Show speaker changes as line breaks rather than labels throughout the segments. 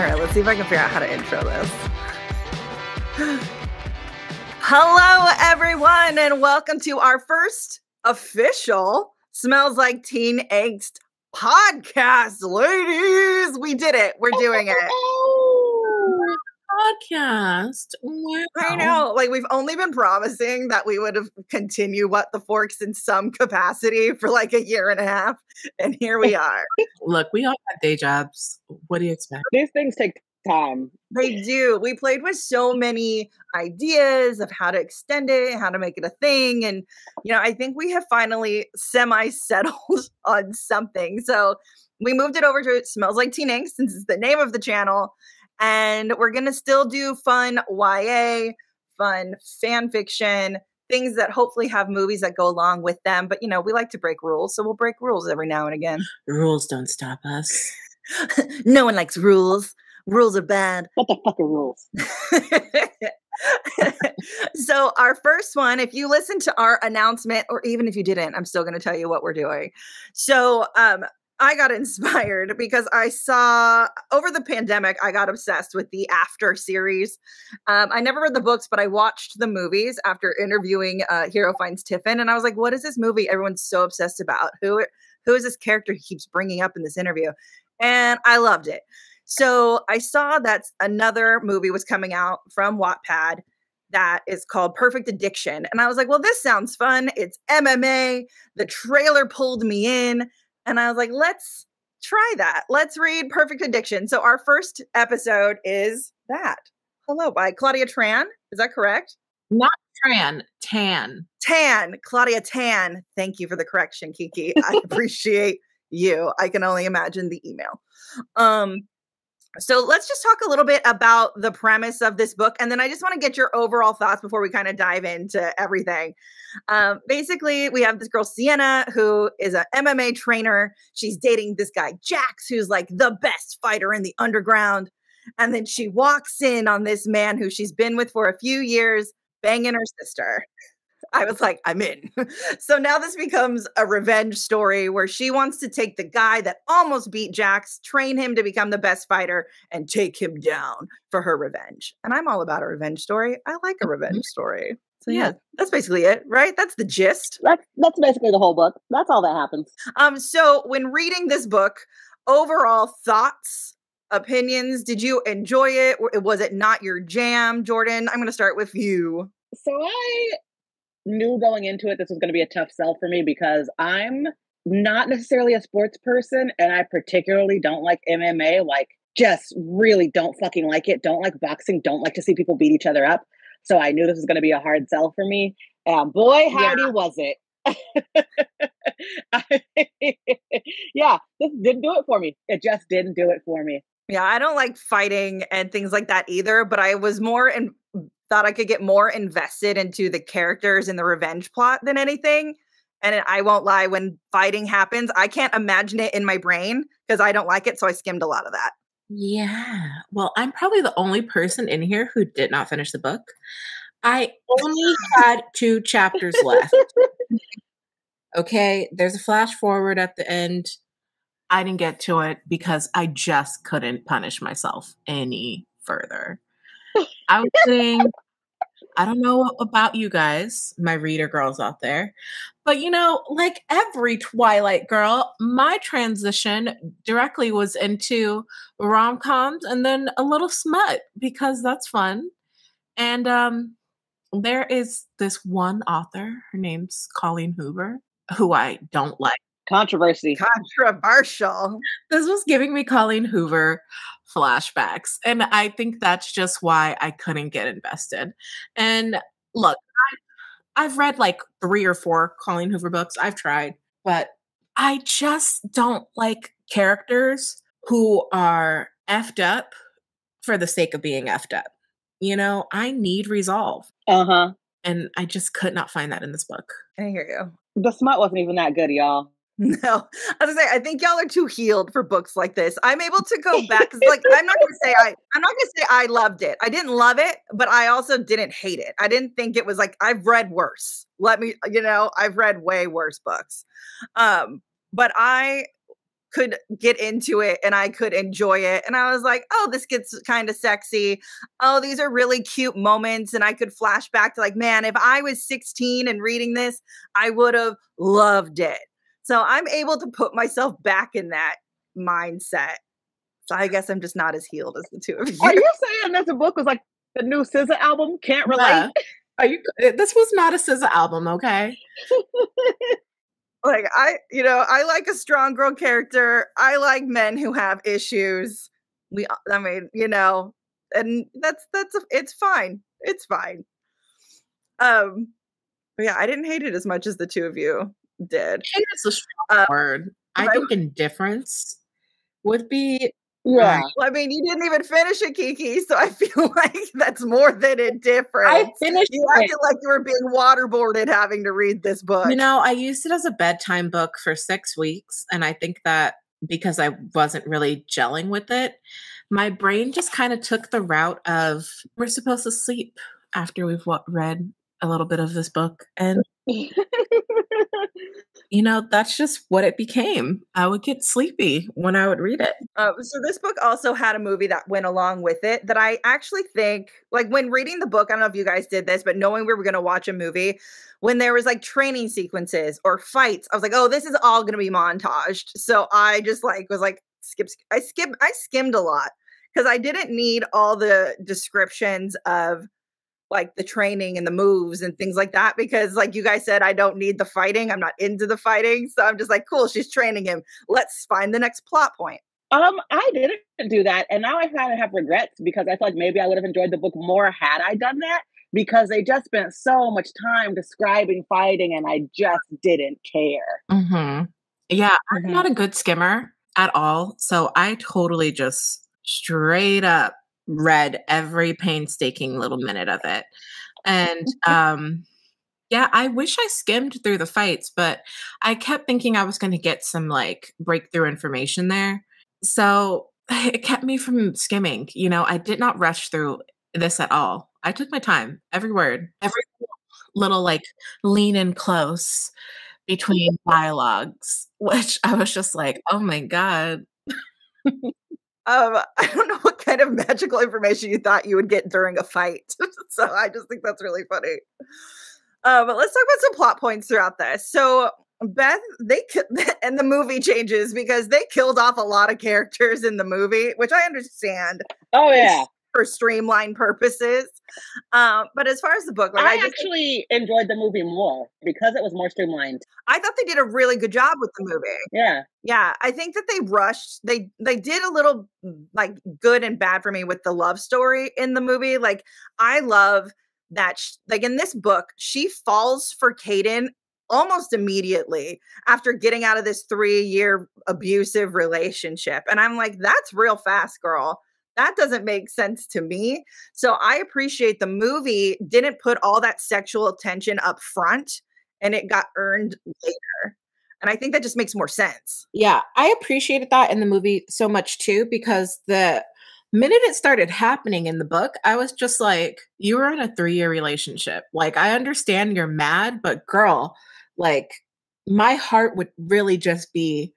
All right, let's see if I can figure out how to intro this. Hello, everyone, and welcome to our first official Smells Like Teen Angst podcast, ladies. We did it. We're doing it.
Podcast. Wow.
I know. Like, we've only been promising that we would have continued What the Forks in some capacity for like a year and a half. And here we are.
Look, we all have day jobs. What do you expect?
These things take time.
They do. We played with so many ideas of how to extend it, how to make it a thing. And, I think we have finally semi-settled on something. So we moved it over to It Smells Like Teen Angst, since it's the name of the channel. And we're going to still do fun YA, fun fan fiction, things that hopefully have movies that go along with them. But, we like to break rules. So we'll break rules every now and again.
Rules don't stop us.
No one likes rules. Rules are bad.
What the fuck are rules?
So our first one, if you listen to our announcement, or even if you didn't, I'm still going to tell you what we're doing. So I got inspired because I saw over the pandemic, I got obsessed with the After series. I never read the books, but I watched the movies after interviewing Hero Finds Tiffin. And I was like, what is this movie everyone's so obsessed about? Who is this character he keeps bringing up in this interview? And I loved it. So I saw that another movie was coming out from Wattpad that is called Perfect Addiction. And I was like, well, this sounds fun. It's MMA. The trailer pulled me in. And I was like, let's try that. Let's read Perfect Addiction. So our first episode is that. Hello, by Claudia Tran. Is that correct?
Not Tran, Tan.
Tan, Claudia Tan. Thank you for the correction, Kiki. I appreciate you. I can only imagine the email. So let's just talk a little bit about the premise of this book. And then I just want to get your overall thoughts before we kind of dive into everything. Basically, we have this girl, Sienna, who is an MMA trainer. She's dating this guy, Jax, who's like the best fighter in the underground. And then she walks in on this man who she's been with for a few years, banging her sister. I was like, I'm in. So now this becomes a revenge story where she wants to take the guy that almost beat Jax, train him to become the best fighter, and take him down for her revenge. And I'm all about a revenge story. I like a revenge story. So yeah, that's basically it, right? That's the gist.
That's basically the whole book. That's all that happens.
So when reading this book, overall thoughts, opinions, did you enjoy it? Or was it not your jam? Jordan, I'm going to start with you.
So I knew going into it this was going to be a tough sell for me because I'm not necessarily a sports person, and I particularly don't like MMA. Like, just really don't fucking like it. Don't like boxing. Don't like to see people beat each other up. So I knew this was going to be a hard sell for me. And boy, howdy was it. Yeah, this didn't do it for me. It just didn't do it for me.
Yeah, I don't like fighting and things like that either, but I was thought I could get more invested into the characters and the revenge plot than anything. And I won't lie, when fighting happens, I can't imagine it in my brain because I don't like it. So I skimmed a lot of that.
Yeah. Well, I'm probably the only person in here who did not finish the book. I only had 2 chapters left. Okay. There's a flash forward at the end. I didn't get to it because I just couldn't punish myself any further. I was saying, I don't know about you guys, my reader girls out there, but like every Twilight girl, my transition directly was into rom-coms and then a little smut because that's fun. And there is this one author, her name's Colleen Hoover, who I don't like.
Controversial.
This was giving me Colleen Hoover flashbacks. And I think that's just why I couldn't get invested. And look, I've read like 3 or 4 Colleen Hoover books. I've tried, but I just don't like characters who are effed up for the sake of being effed up. I need resolve. And I just could not find that in this book.
I hear you.
The smut wasn't even that good, y'all.
No, I was gonna say, I think y'all are too healed for books like this. I'm able to go back because, like, I'm not gonna say I loved it. I didn't love it, but I also didn't hate it. I didn't think it was like, I've read worse. I've read way worse books. But I could get into it and I could enjoy it. And I was like, oh, this gets kind of sexy. Oh, these are really cute moments. And I could flash back to like, man, if I was 16 and reading this, I would have loved it. So I'm able to put myself back in that mindset. So I guess I'm just not as healed as the two of you.
Are you saying this book was like the new SZA album? Can't relate.
Yeah. This was not a SZA album, okay?
Like I like a strong girl character. I like men who have issues. And it's fine. It's fine. But yeah, I didn't hate it as much as the two of you did.
Hate is a strong word. I think indifference would be.
Yeah.
Well, I mean, you didn't even finish it, Kiki, so I feel like that's more than indifference.
I finished
You acted like you were being waterboarded having to read this book.
I used it as a bedtime book for 6 weeks, and I think that because I wasn't really gelling with it, my brain just kind of took the route of we're supposed to sleep after we've read a little bit of this book, and that's just what it became. I would get sleepy when I would read it.
So this book also had a movie that went along with it that I actually think, like when reading the book, I don't know if you guys did this, but knowing we were going to watch a movie, when there was like training sequences or fights, I was like, oh, this is all going to be montaged. So I just I skimmed a lot because I didn't need all the descriptions of like the training and the moves and things like that, because like you guys said, I don't need the fighting. I'm not into the fighting. So I'm just like, cool, she's training him. Let's find the next plot point.
I didn't do that. And now I kind of have regrets because I feel like maybe I would have enjoyed the book more had I done that, because they just spent so much time describing fighting and I just didn't care.
Mm-hmm. Yeah, I'm not a good skimmer at all. So I totally just straight up read every painstaking little minute of it. And yeah, I wish I skimmed through the fights, but I kept thinking I was going to get some like breakthrough information there. So it kept me from skimming. I did not rush through this at all. I took my time, every word, every little like lean in close between dialogues, which I was just like, oh my God.
I don't know what kind of magical information you thought you would get during a fight. So I just think that's really funny. But let's talk about some plot points throughout this. So Beth, and the movie changes because they killed off a lot of characters in the movie, which I understand.
Oh yeah.
For streamline purposes. But as far as the book, like,
I actually enjoyed the movie more because it was more streamlined.
I thought they did a really good job with the movie.
Yeah.
Yeah. I think that they rushed. They did a little like good and bad for me with the love story in the movie. Like I love that like in this book, she falls for Kayden almost immediately after getting out of this 3-year abusive relationship. And I'm like, that's real fast, girl. That doesn't make sense to me. So I appreciate the movie didn't put all that sexual attention up front and it got earned later. And I think that just makes more sense.
Yeah, I appreciated that in the movie so much too, because the minute it started happening in the book, I was just like, you were in a 3-year relationship. Like, I understand you're mad, but girl, like my heart would really just be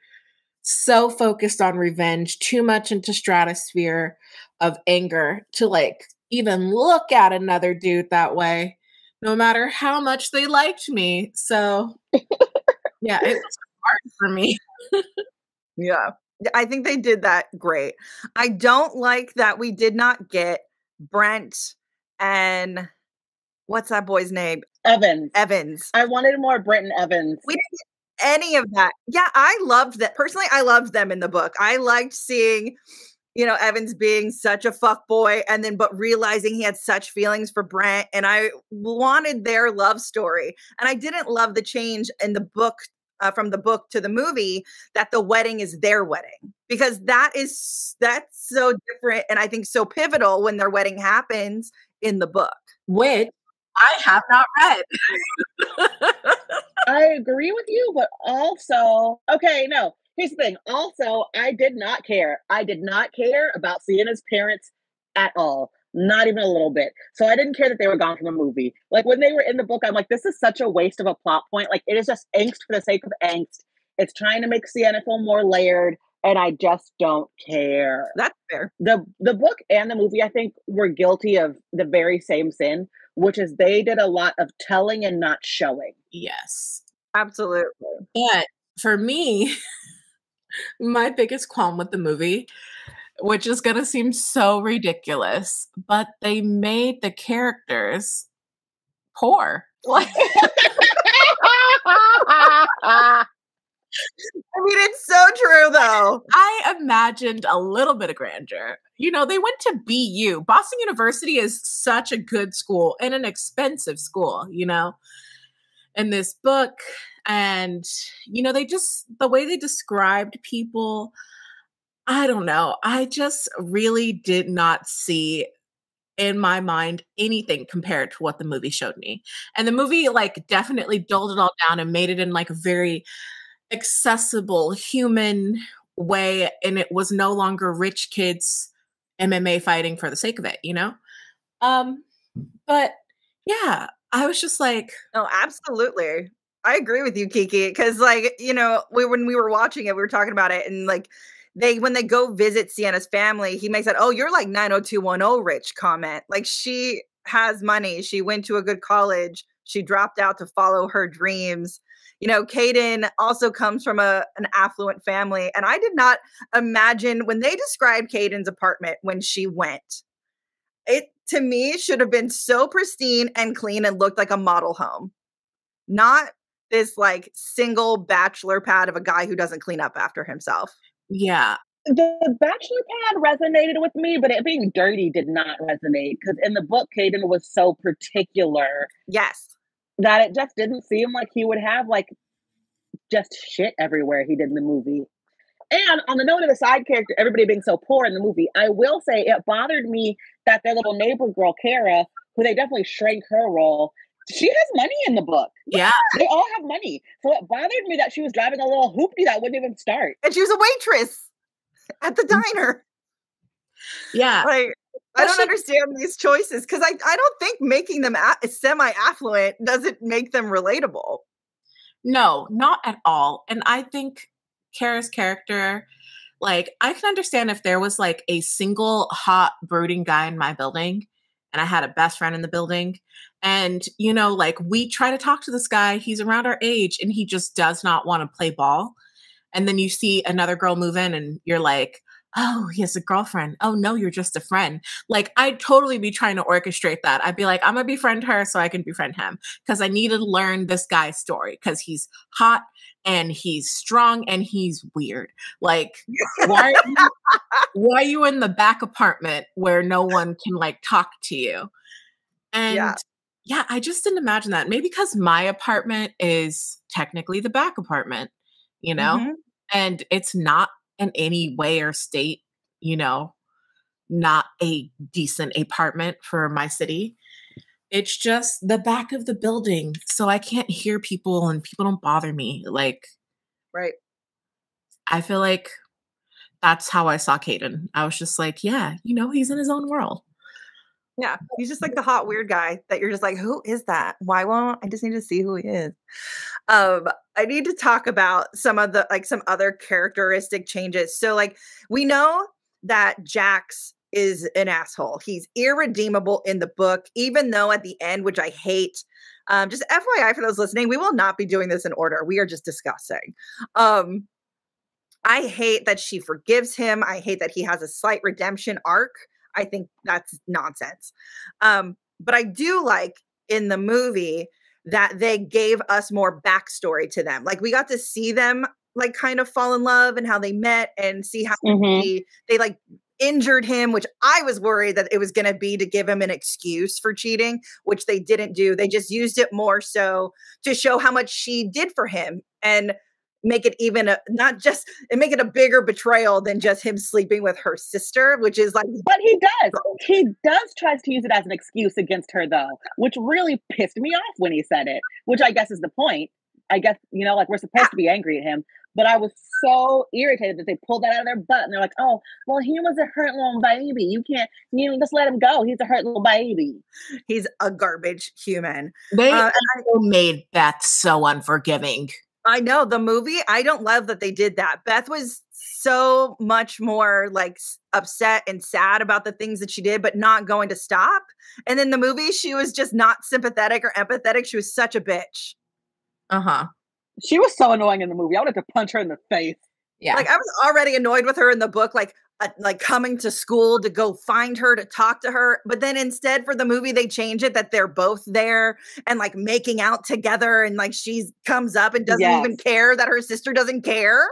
so focused on revenge, too much into stratosphere of anger to like even look at another dude that way, no matter how much they liked me. So yeah, it was hard for me.
Yeah, I think they did that great. I don't like that we did not get Brent and what's that boy's name? Evans.
I wanted more Brent and Evans.
We didn't get any of that. Yeah, I loved that. Personally, I loved them in the book. I liked seeing, Evans being such a fuckboy but realizing he had such feelings for Brent. And I wanted their love story. And I didn't love the change in the book, from the book to the movie, that the wedding is their wedding. Because that's so different. And I think so pivotal when their wedding happens in the book.
Which I have not read.
I agree with you, but also, here's the thing. Also, I did not care. I did not care about Sienna's parents at all. Not even a little bit. So I didn't care that they were gone from the movie. Like when they were in the book, I'm like, this is such a waste of a plot point. Like it is just angst for the sake of angst. It's trying to make Sienna feel more layered. and I just don't care.
That's fair.
The book and the movie, I think, were guilty of the very same sin, which is they did a lot of telling and not showing.
Yes.
Absolutely.
But for me, my biggest qualm with the movie, which is going to seem so ridiculous, but they made the characters poor. Like,
I mean, it's so true, though.
I imagined a little bit of grandeur. You know, they went to BU. Boston University is such a good school and an expensive school, you know, in this book. And, you know, the way they described people, I don't know. I just really did not see in my mind anything compared to what the movie showed me. And the movie, like, definitely dulled it all down and made it in, like, a very accessible human way, and it was no longer rich kids MMA fighting for the sake of it, you know? But yeah, I was just like,
no, absolutely. I agree with you, Kiki, because, like, you know, when we were watching it, we were talking about it, and like when they go visit Sienna's family, he makes that, "Oh, you're like 90210 rich" comment. Like, she has money, she went to a good college, she dropped out to follow her dreams. You know, Kayden also comes from an affluent family. And I did not imagine when they described Kayden's apartment when she went, it to me should have been so pristine and clean and looked like a model home. Not this like single bachelor pad of a guy who doesn't clean up after himself.
yeah.
The bachelor pad resonated with me, but it being dirty did not resonate because in the book, Kayden was so particular.
Yes.
That it just didn't seem like he would have like just shit everywhere he did in the movie. And on the note of the side character, everybody being so poor in the movie, I will say it bothered me that their little neighbor girl, Kara, who they definitely shrank her role, she has money in the book.
Yeah.
They all have money. So it bothered me that she was driving a little hoopty that wouldn't even start.
And she was a waitress at the diner.
Yeah.
Like, I don't understand these choices because I don't think making them semi-affluent doesn't make them relatable.
No, not at all. And I think Kara's character, like, I can understand if there was like a single hot brooding guy in my building and I had a best friend in the building and, you know, like we try to talk to this guy, he's around our age and he just does not want to play ball. And then you see another girl move in and you're like, oh, he has a girlfriend. Oh, no, you're just a friend. Like, I'd totally be trying to orchestrate that. I'd be like, I'm going to befriend her so I can befriend him because I need to learn this guy's story because he's hot and he's strong and he's weird. Like, why are you in the back apartment where no one can, like, talk to you? And yeah, I just didn't imagine that. Maybe because my apartment is technically the back apartment, you know? Mm-hmm. And it's not in any way or state, you know, not a decent apartment for my city. It's just the back of the building. So I can't hear people and people don't bother me. Like,
right.
I feel like that's how I saw Kayden. I was just like, yeah, you know, he's in his own world.
Yeah. He's just like the hot, weird guy that you're just like, who is that? Why won't I just need to see who he is? I need to talk about some of the, like some other characteristic changes. So like, we know that Jax is an asshole. He's irredeemable in the book, even though at the end, which I hate, just FYI for those listening, we will not be doing this in order. We are just discussing. I hate that she forgives him. I hate that he has a slight redemption arc. I think that's nonsense. But I do like in the movie that they gave us more backstory to them. Like we got to see them like kind of fall in love and how they met and see how they like injured him, which I was worried that it was going to be to give him an excuse for cheating, which they didn't do. They just used it more so to show how much she did for him and make it even make it a bigger betrayal than just him sleeping with her sister, which is like,
but he does tries to use it as an excuse against her though, which really pissed me off when he said it, which I guess is the point. I guess, you know, like we're supposed to be angry at him, but I was so irritated that they pulled that out of their butt and they're like, oh, well, he was a hurt little baby. You just let him go. He's a hurt little baby.
He's a garbage human.
They made Beth so unforgiving.
I know the movie. I don't love that they did that. Beth was so much more like upset and sad about the things that she did, but not going to stop. And in the movie, she was just not sympathetic or empathetic. She was such a bitch.
Uh-huh.
She was so annoying in the movie. I wanted to punch her in the face.
Yeah.
Like I was already annoyed with her in the book, like coming to school to go find her, to talk to her. But then instead for the movie, they change it that they're both there and like making out together. And like she comes up and doesn't even care that her sister doesn't care.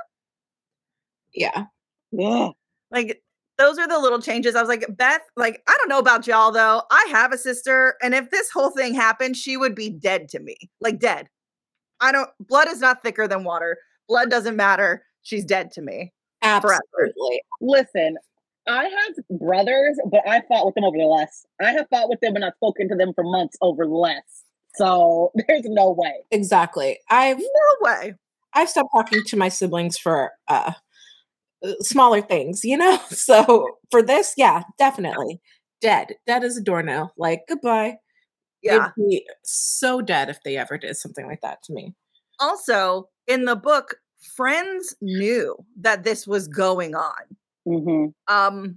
Yeah.
Yeah.
Like those are the little changes. I was like, Beth, like, I don't know about y'all though. I have a sister. And if this whole thing happened, she would be dead to me. Like dead. Blood is not thicker than water. Blood doesn't matter. She's dead to me.
Absolutely.
Forever.
Listen, I have brothers, but I fought with them over less. I have fought with them and I've spoken to them for months over less. So there's no way.
Exactly.
No way.
I've stopped talking to my siblings for smaller things, you know? So for this, yeah, definitely. Dead as a doornail. Like, goodbye.
Yeah.
They'd be so dead if they ever did something like that to me.
Also, in the book, friends knew that this was going on.
Mm-hmm.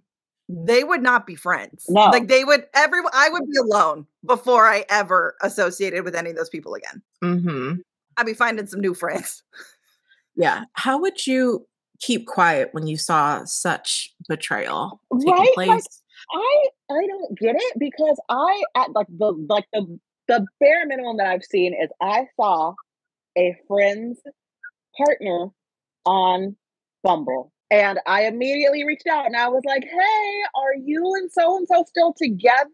They would not be friends.
No.
Like I would be alone before I ever associated with any of those people again.
Mm-hmm.
I'd be finding some new friends.
Yeah. How would you keep quiet when you saw such betrayal taking place?
Like, I don't get it because the bare minimum that I've seen is I saw a friend's partner on Bumble. And I immediately reached out and I was like, hey, are you and so still together?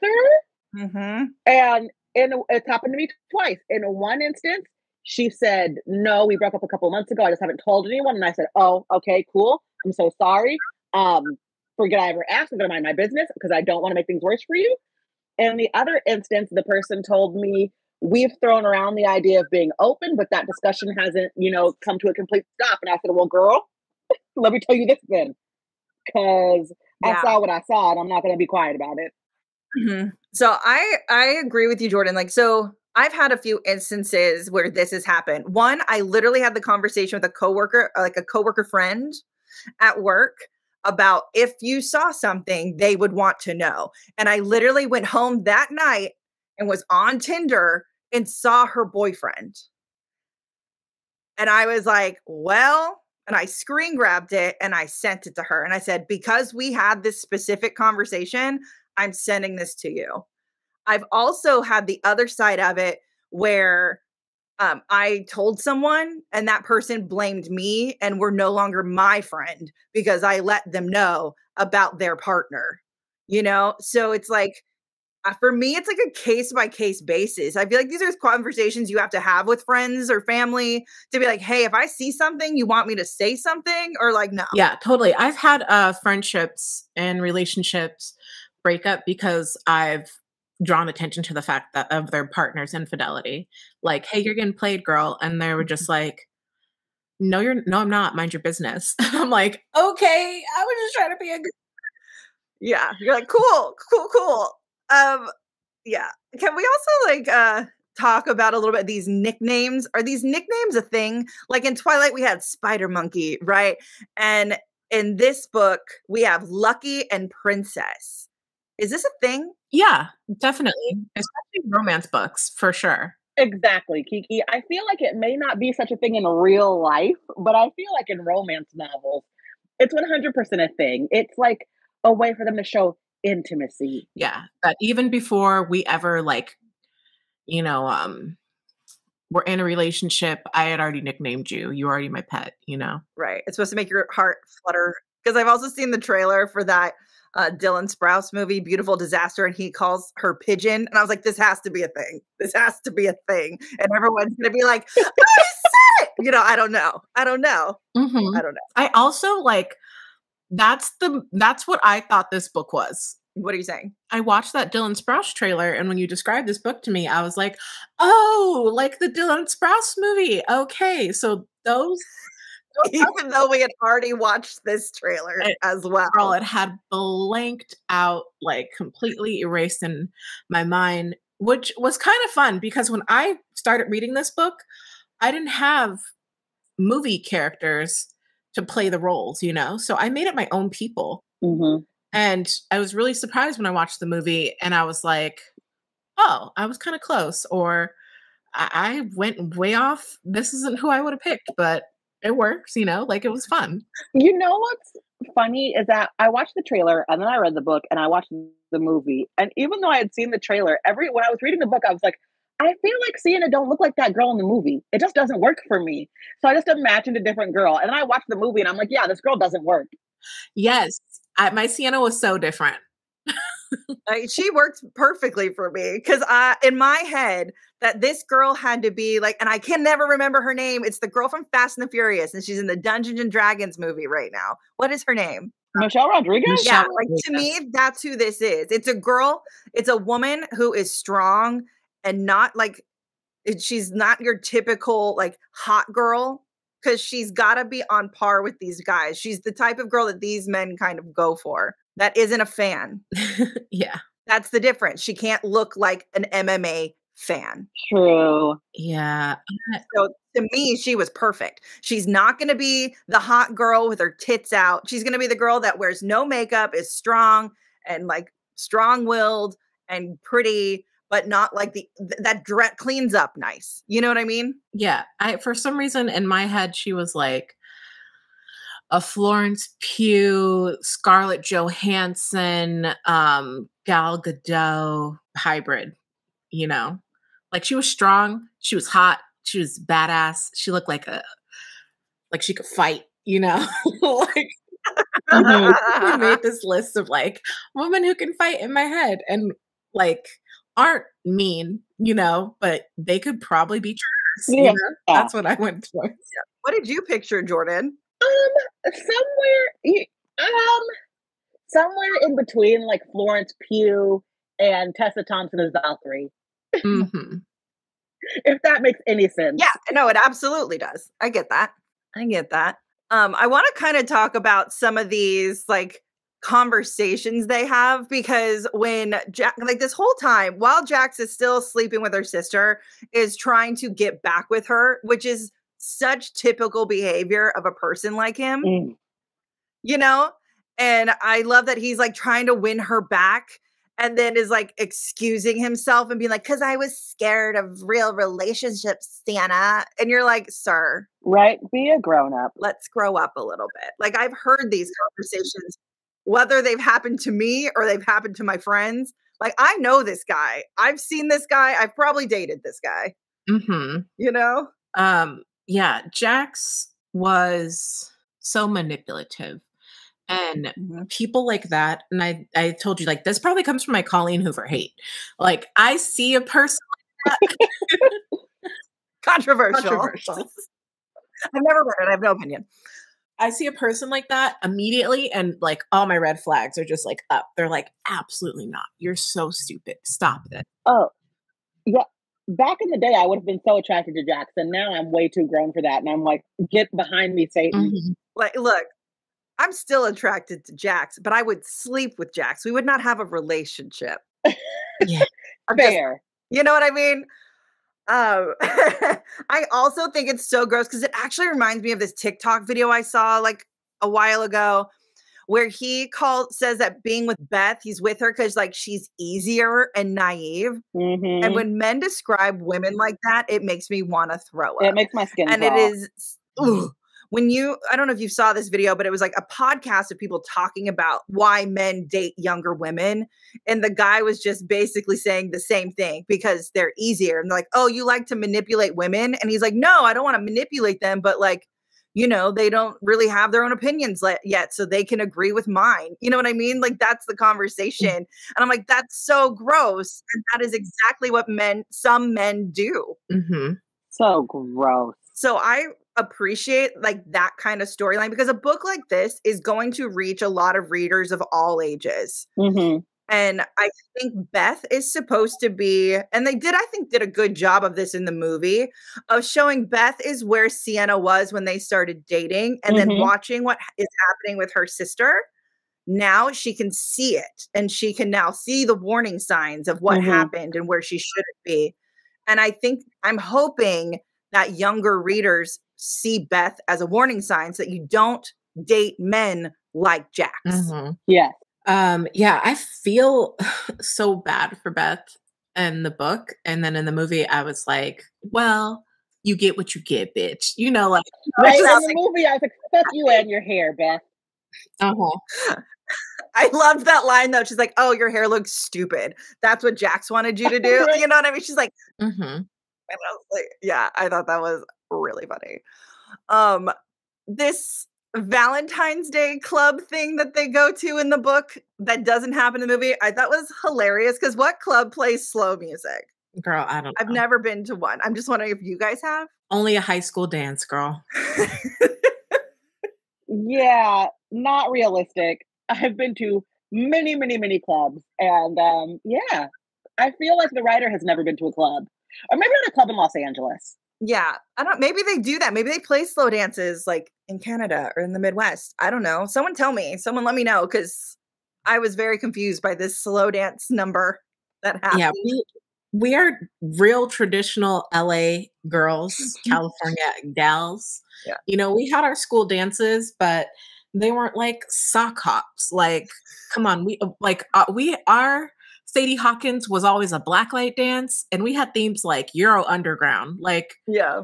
Mm-hmm.
And it's happened to me twice. In one instance, she said, no, we broke up a couple months ago. I just haven't told anyone. And I said, oh, okay, cool. I'm so sorry. Forget I ever asked. I'm going to mind my business because I don't want to make things worse for you. And the other instance, the person told me, we've thrown around the idea of being open, but that discussion hasn't, come to a complete stop. And I said, well, girl, let me tell you this then, because I saw what I saw and I'm not going to be quiet about it.
Mm-hmm. So I agree with you, Jordan. Like, so I've had a few instances where this has happened. One, I literally had the conversation with a coworker, like a coworker friend at work, about if you saw something, they would want to know. And I literally went home that night and was on Tinder and saw her boyfriend. And I was like, well, and I screen grabbed it and I sent it to her. And I said, because we had this specific conversation, I'm sending this to you. I've also had the other side of it where I told someone and that person blamed me and were no longer my friend because I let them know about their partner, So it's like, for me, it's like a case by case basis. I feel like these are conversations you have to have with friends or family to be like, hey, if I see something, you want me to say something, or like, no.
Yeah, totally. I've had friendships and relationships break up because I've drawn attention to the fact that of their partner's infidelity. Like, hey, you're getting played, girl. And they were just like, no, I'm not. Mind your business. I'm like, okay, I was just trying to be a good.
Yeah. You're like, cool. Yeah. Can we also talk about a little bit these nicknames? Are these nicknames a thing? Like in Twilight, we had Spider Monkey, right? And in this book, we have Lucky and Princess. Is this a thing?
Yeah, definitely. Especially romance books, for sure.
Exactly, Kiki. I feel like it may not be such a thing in real life, but I feel like in romance novels, it's 100% a thing. It's like a way for them to show intimacy.
Yeah, that even before we ever we're in a relationship, I had already nicknamed you. You're already my pet,
Right. It's supposed to make your heart flutter. Because I've also seen the trailer for that Dylan Sprouse movie, Beautiful Disaster, and he calls her Pigeon. And I was like, this has to be a thing. This has to be a thing. And everyone's going to be like, I said it. I don't know.
Mm-hmm.
I don't know.
I also that's what I thought this book was.
What are you saying?
I watched that Dylan Sprouse trailer, and when you described this book to me, I was like, oh, like the Dylan Sprouse movie. Okay, so those
even though we had already watched this trailer as well.
Girl, it had blanked out, like completely erased in my mind, which was kind of fun because when I started reading this book, I didn't have movie characters to play the roles, you know? So I made it my own people.
Mm-hmm.
And I was really surprised when I watched the movie and I was like, oh, I was kind of close, or I went way off. This isn't who I would have picked, but it works, you know, like it was fun.
You know what's funny is that I watched the trailer and then I read the book and I watched the movie. And even though I had seen the trailer, when I was reading the book, I was like, I feel like Sienna don't look like that girl in the movie. It just doesn't work for me. So I just imagined a different girl. And then I watched the movie and I'm like, yeah, this girl doesn't work.
Yes. My Sienna was so different.
She worked perfectly for me because in my head that this girl had to be like, and I can never remember her name. It's the girl from Fast and the Furious, and she's in the Dungeons and Dragons movie right now. What is her name?
Michelle Rodriguez?
Yeah, like to me, that's who this is. It's a girl. It's a woman who is strong and not like, she's not your typical like hot girl, because she's got to be on par with these guys. She's the type of girl that these men kind of go for. That isn't a fan.
Yeah.
That's the difference. She can't look like an MMA fan.
True.
Yeah.
So to me, she was perfect. She's not going to be the hot girl with her tits out. She's going to be the girl that wears no makeup, is strong and like strong-willed and pretty, but not like that cleans up nice. You know what I mean?
Yeah. For some reason in my head, she was like a Florence Pugh, Scarlett Johansson, Gal Gadot hybrid, you know? Like she was strong, she was hot, she was badass. She looked like she could fight, you know? Like I made this list of like women who can fight in my head and like aren't mean, you know, but they could probably be trash.
Yeah.
You know? That's what I went for.
Yeah. What did you picture, Jordan?
Somewhere in between like Florence Pugh and Tessa Thompson as Valkyrie.
Mm-hmm.
If that makes any sense.
Yeah, no, it absolutely does. I get that. I want to kind of talk about some of these like conversations they have, because when Jack, like this whole time while Jax is still sleeping with her sister, is trying to get back with her, which is such typical behavior of a person like him, you know? And I love that he's like trying to win her back and then is like excusing himself and being like, because I was scared of real relationships, Santa. And you're like, sir.
Right? Be a grown up.
Let's grow up a little bit. Like I've heard these conversations, whether they've happened to me or they've happened to my friends. Like I know this guy. I've seen this guy. I've probably dated this guy.
Mm-hmm.
You know?
Yeah, Jax was so manipulative. And people like that, and I told you, like, this probably comes from my Colleen Hoover hate. Like, I see a person like that.
Controversial. I've never read it. I have no opinion.
I see a person like that immediately, and like all my red flags are just like up. They're like, absolutely not. You're so stupid. Stop it.
Oh, yeah. Back in the day, I would have been so attracted to Jax, and now I'm way too grown for that. And I'm like, get behind me, Satan.
Mm-hmm.
Like, look, I'm still attracted to Jax, but I would sleep with Jax. We would not have a relationship.
Yeah,
fair.
You know what I mean? I also think it's so gross because it actually reminds me of this TikTok video I saw like a while ago, where he says that being with Beth, he's with her because like she's easier and naive.
Mm-hmm.
And when men describe women like that, it makes me want to throw up.
It makes my skin
and
crawl.
It is I don't know if you saw this video, but it was like a podcast of people talking about why men date younger women. And the guy was just basically saying the same thing because they're easier. And they're like, oh, you like to manipulate women? And he's like, no, I don't want to manipulate them. But like, you know, they don't really have their own opinions yet, so they can agree with mine. You know what I mean? Like, that's the conversation. And I'm like, that's so gross. And that is exactly what some men do.
Mm-hmm.
So gross.
So I appreciate like that kind of storyline, because a book like this is going to reach a lot of readers of all ages.
Mm-hmm.
And I think Beth is supposed to be, and they did a good job of this in the movie, of showing Beth is where Sienna was when they started dating, and then watching what is happening with her sister. Now she can see it, and she can now see the warning signs of what happened and where she shouldn't be. And I'm hoping that younger readers see Beth as a warning sign so that you don't date men like Jax.
Mm-hmm.
Yeah.
Yeah, I feel so bad for Beth in the book. And then in the movie, I was like, well, you get what you get, bitch. You know, like
Right in the movie, I was like, fuck you and your hair, Beth.
uh-huh.
I loved that line though. She's like, oh, your hair looks stupid. That's what Jax wanted you to do.
Right.
You know what I mean? She's like,
Mm-hmm.
and I was like, yeah, I thought that was really funny. This Valentine's Day club thing that they go to in the book that doesn't happen in the movie, I thought was hilarious because what club plays slow music?
Girl, I don't know.
I've never been to one. I'm just wondering if you guys have.
Only a high school dance, girl.
Yeah, not realistic. I've been to many, many, many clubs. And yeah, I feel like the writer has never been to a club. Or maybe not a club in Los Angeles.
Yeah, I don't. Maybe they do that. Maybe they play slow dances like in Canada or in the Midwest. I don't know. Someone tell me. Someone let me know because I was very confused by this slow dance number that happened.
Yeah, we are real traditional LA girls, California gals.
Yeah.
You know, we had our school dances, but they weren't like sock hops. Like, come on, our Sadie Hawkins was always a blacklight dance, and we had themes like Euro Underground. Like,
yeah,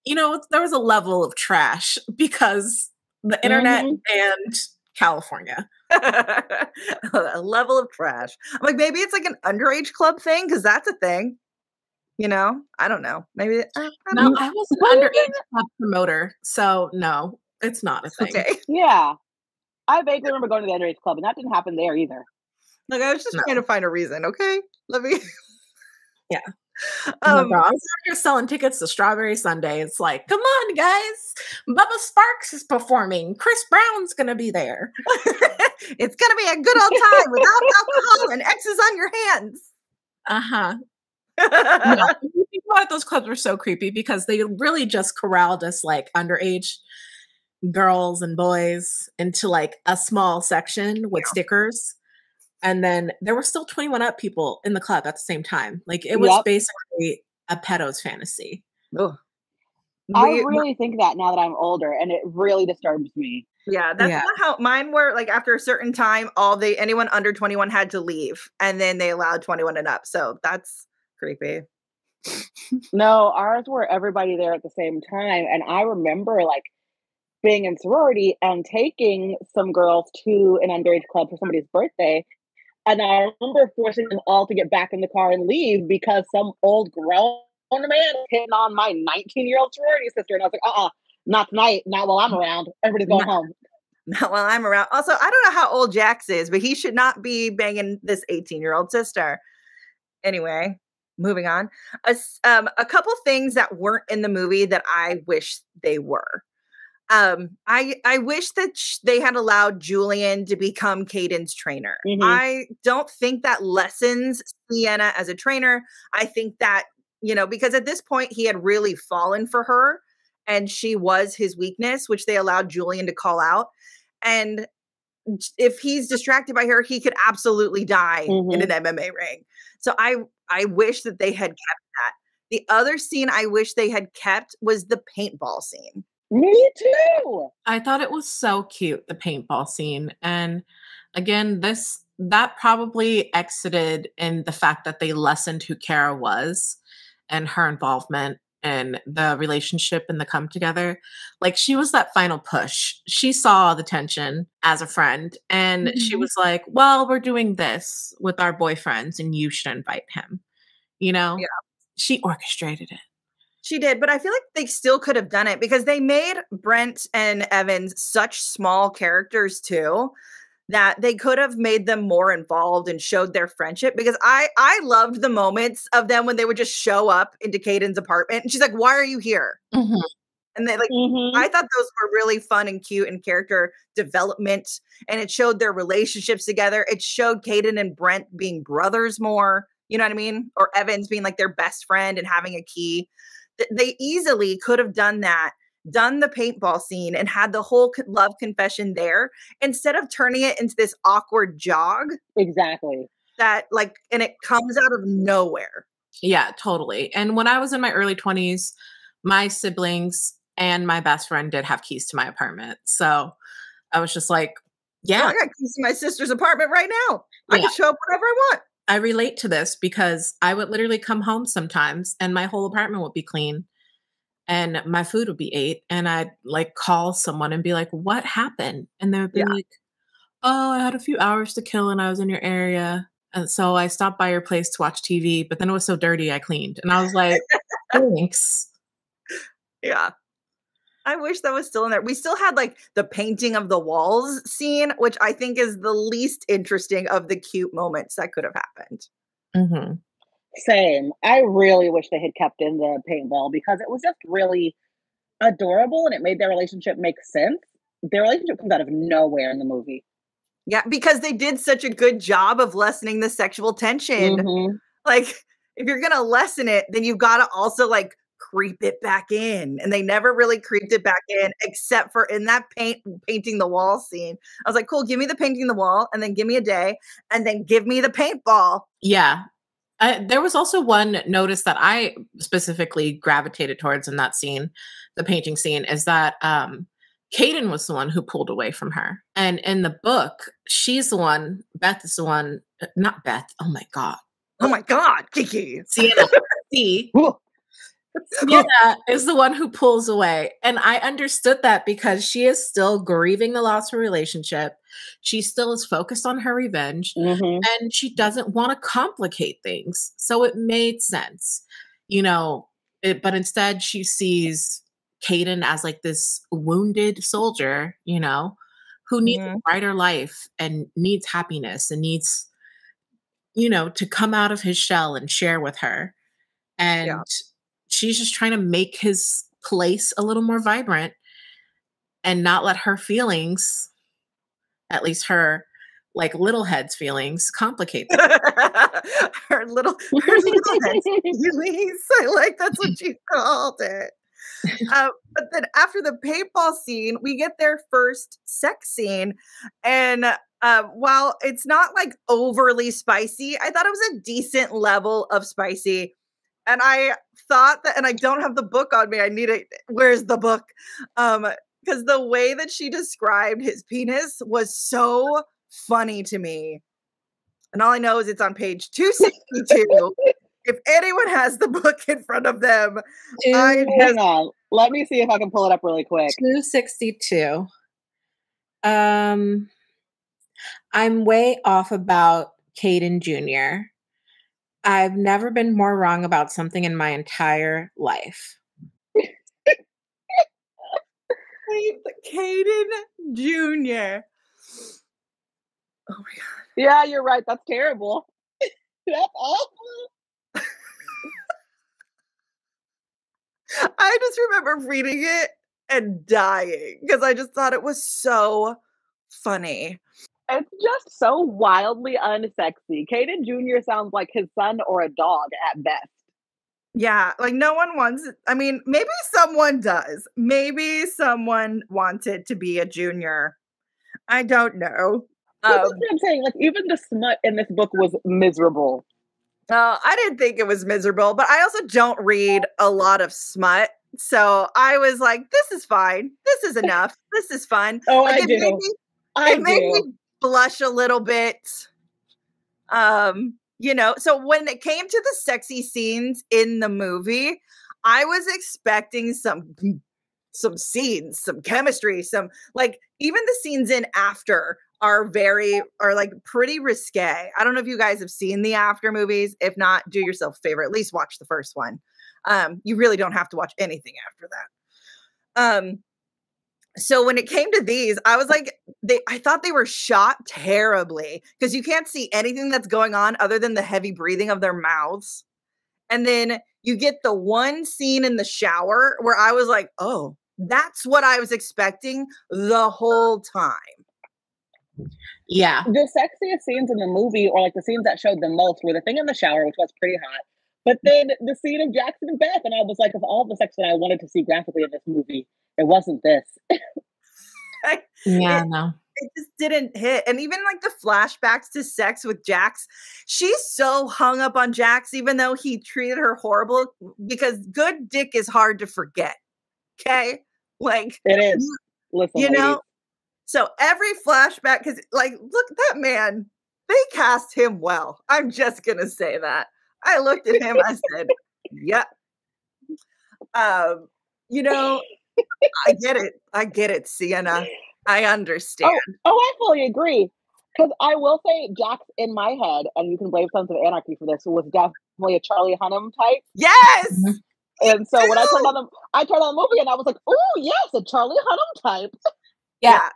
you know, there was a level of trash because the internet and California.
A level of trash. I'm like, maybe it's like an underage club thing because that's a thing. You know, I don't know. Maybe I
was an underage club promoter, so no, it's not a thing.
Okay.
Yeah, I vaguely remember going to the underage club, and that didn't happen there either.
Like, I was just trying to find a reason. Okay, let me.
Yeah. I'm here selling tickets to Strawberry Sunday. It's like, come on, guys. Bubba Sparks is performing. Chris Brown's going to be there.
It's going to be a good old time without alcohol and X's on your hands.
Uh-huh. No, you think about it, those clubs were so creepy because they really just corralled us like underage girls and boys into like a small section with stickers. And then there were still 21 up people in the club at the same time. Like it was basically a pedo's fantasy.
Oh.
I really think that now that I'm older, and it really disturbs me.
Yeah, that's not how mine were. Like after a certain time, anyone under 21 had to leave, and then they allowed 21 and up. So that's creepy.
No, ours were everybody there at the same time. And I remember like being in sorority and taking some girls to an underage club for somebody's birthday. And I remember forcing them all to get back in the car and leave because some old grown man was hitting on my 19-year-old sorority sister. And I was like, not tonight, not while I'm around. Everybody's going home.
Not while I'm around. Also, I don't know how old Jax is, but he should not be banging this 18-year-old sister. Anyway, moving on. A couple things that weren't in the movie that I wish they were. I wish that they had allowed Julian to become Kayden's trainer. Mm-hmm. I don't think that lessens Sienna as a trainer. I think that, because at this point he had really fallen for her and she was his weakness, which they allowed Julian to call out. And if he's distracted by her, he could absolutely die in an MMA ring. So I wish that they had kept that. The other scene I wish they had kept was the paintball scene.
Me too.
I thought it was so cute, the paintball scene. And again, that probably exited in the fact that they lessened who Kara was and her involvement in the relationship and the come together. Like she was that final push. She saw the tension as a friend and she was like, well, we're doing this with our boyfriends and you should invite him. Yeah. She orchestrated it.
She did, but I feel like they still could have done it because they made Brent and Evans such small characters too that they could have made them more involved and showed their friendship because I loved the moments of them when they would just show up into Kayden's apartment and she's like, why are you here? Mm-hmm. And they I thought those were really fun and cute and character development and it showed their relationships together. It showed Kayden and Brent being brothers more, you know what I mean? Or Evans being like their best friend and having a key. They easily could have done that, done the paintball scene and had the whole love confession there instead of turning it into this awkward jog.
Exactly.
And it comes out of nowhere.
Yeah, totally. And when I was in my early 20s, my siblings and my best friend did have keys to my apartment. So I was just like, yeah.
Oh, I got keys to my sister's apartment right now. I can show up whenever I want.
I relate to this because I would literally come home sometimes and my whole apartment would be clean and my food would be ate. And I'd like call someone and be like, what happened? And they would be like, oh, I had a few hours to kill and I was in your area. And so I stopped by your place to watch TV, but then it was so dirty, I cleaned. And I was like, thanks.
Yeah. I wish that was still in there. We still had like the painting of the walls scene, which I think is the least interesting of the cute moments that could have happened.
Mm-hmm.
Same. I really wish they had kept in the paintball because it was just really adorable and it made their relationship make sense. Their relationship comes out of nowhere in the movie.
Yeah, because they did such a good job of lessening the sexual tension.
Mm-hmm.
Like, if you're going to lessen it, then you've got to also like creep it back in. And they never really creeped it back in except for in that painting the wall scene. I was like, cool, give me the painting the wall and then give me a day and then give me the paintball.
Yeah. There was also one notice that I specifically gravitated towards in that scene, the painting scene, is that Kayden was the one who pulled away from her. And in the book, she's the one, Beth is the one, not Beth, oh my God.
Oh my God, Kiki.
Sienna. Sienna is the one who pulls away. And I understood that because she is still grieving the loss of her relationship. She still is focused on her revenge and she doesn't want to complicate things. So it made sense, you know, but instead she sees Kayden as like this wounded soldier, you know, who needs a brighter life and needs happiness and needs, you know, to come out of his shell and share with her. And she's just trying to make his place a little more vibrant and not let her feelings, at least her like little head's feelings, complicate them.
her little head's feelings. I like that's what you called it. But then after the paintball scene, we get their first sex scene. And while it's not like overly spicy, I thought it was a decent level of spicy. And I thought that, and I don't have the book on me. I need it. Where's the book? Because the way that she described his penis was so funny to me. And all I know is it's on page 262. If anyone has the book in front of them,
hang on. Let me see if I can pull it up really quick.
262. I'm way off about Kayden Jr. I've never been more wrong about something in my entire life.
Kayden Jr. Oh my God.
Yeah, you're right. That's terrible. That's awful.
I just remember reading it and dying because I just thought it was so funny.
It's just so wildly unsexy. Kayden Jr. sounds like his son or a dog at best.
Yeah, like no one wants it. I mean, maybe someone does. Maybe someone wanted to be a junior. I don't know.
That's what I'm saying. Like, even the smut in this book was miserable.
I didn't think it was miserable, but I also don't read a lot of smut. So I was like, this is fine. This is enough. This is fun.
Oh,
like,
I do.
It made me blush a little bit. You know, so when it came to the sexy scenes in the movie, I was expecting some scenes, some chemistry, some like even the scenes in After are like pretty risque. I don't know if you guys have seen the After movies. If not, do yourself a favor, at least watch the first one. You really don't have to watch anything after that. So when it came to these, I was like, I thought they were shot terribly because you can't see anything that's going on other than the heavy breathing of their mouths. And then you get the one scene in the shower where I was like, oh, that's what I was expecting the whole time.
Yeah.
The sexiest scenes in the movie, or like the scenes that showed the most, were the thing in the shower, which was pretty hot. But then the scene of Jackson and Beth, and I was like, of all the sex that I wanted to see graphically in this movie, it wasn't this.
Yeah, no.
it just didn't hit. And even like the flashbacks to sex with Jax, she's so hung up on Jax, even though he treated her horrible, because good dick is hard to forget. Okay? Like,
it is. Listen,
you know,
ladies.
so every flashback, because like, look, that man, they cast him well. I'm just gonna say that. I looked at him, I said, yep. You know, I get it, Sienna. I understand.
I fully agree. Because I will say, Jax in my head, and you can blame Sons of Anarchy for this, was definitely a Charlie Hunnam type.
Yes.
And so when I turned on the movie, and I was like, "Oh yes, a Charlie Hunnam type."
Yeah.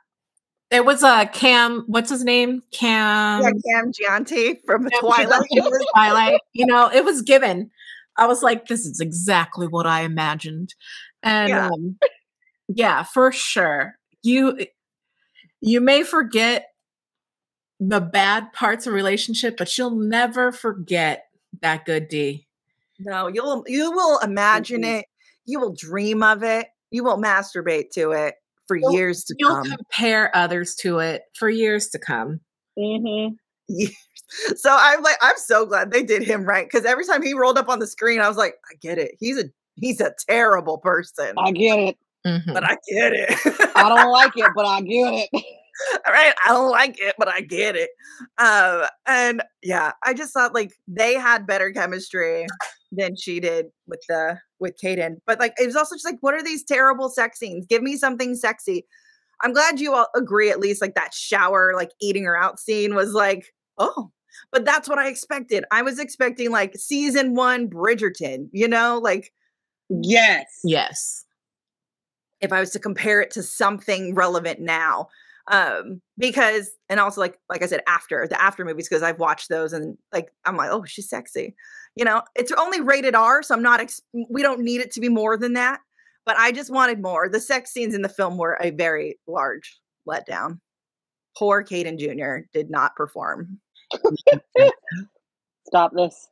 It was Cam. What's his name? Cam.
Yeah, Cam Gianti from Twilight.
Twilight. You know, it was given. I was like, this is exactly what I imagined. And yeah, for sure. You may forget the bad parts of relationship, but you'll never forget that good D.
No, you will imagine it. You will dream of it. You will masturbate to it for years to come.
You'll compare others to it for years to come.
Mm-hmm.
Years. So I'm so glad they did him right, because every time he rolled up on the screen, I was like, I get it. He's a terrible person.
I get it.
But I get it.
I don't like it, but I get it.
All right, I don't like it, but I get it. And yeah, I just thought like they had better chemistry than she did with Kayden. But like, it was also just like, what are these terrible sex scenes? Give me something sexy. I'm glad you all agree, at least like that shower, like eating her out scene was like, oh, but that's what I expected. I was expecting like season 1 Bridgerton, you know, like.
Yes.
If I was to compare it to something relevant now. Because, and also like I said, after the after movies, because I've watched those and like, I'm like, oh, she's sexy. You know, it's only rated R, so we don't need it to be more than that. But I just wanted more. The sex scenes in the film were a very large letdown. Poor Kayden Jr. did not perform.
Stop this.